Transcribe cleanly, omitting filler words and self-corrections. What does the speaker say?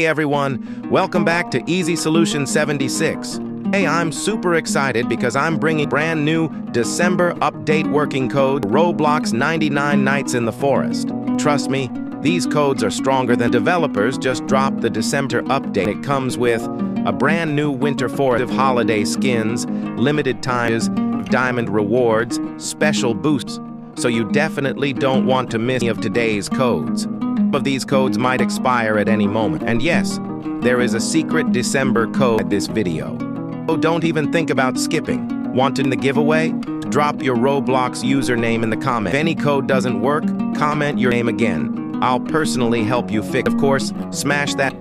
Hey everyone, welcome back to Easy Solution 76. Hey, I'm super excited because I'm bringing brand new December update working code, Roblox 99 Nights in the Forest. Trust me, these codes are stronger than developers just dropped the December update. It comes with a brand new winter forest holiday skins, limited times, diamond rewards, special boosts, so you definitely don't want to miss any of today's codes. Some of these codes might expire at any moment. And yes, there is a secret December code in this video. So don't even think about skipping. Wanting the giveaway? Drop your Roblox username in the comments. If any code doesn't work, comment your name again. I'll personally help you fix. Of course, smash that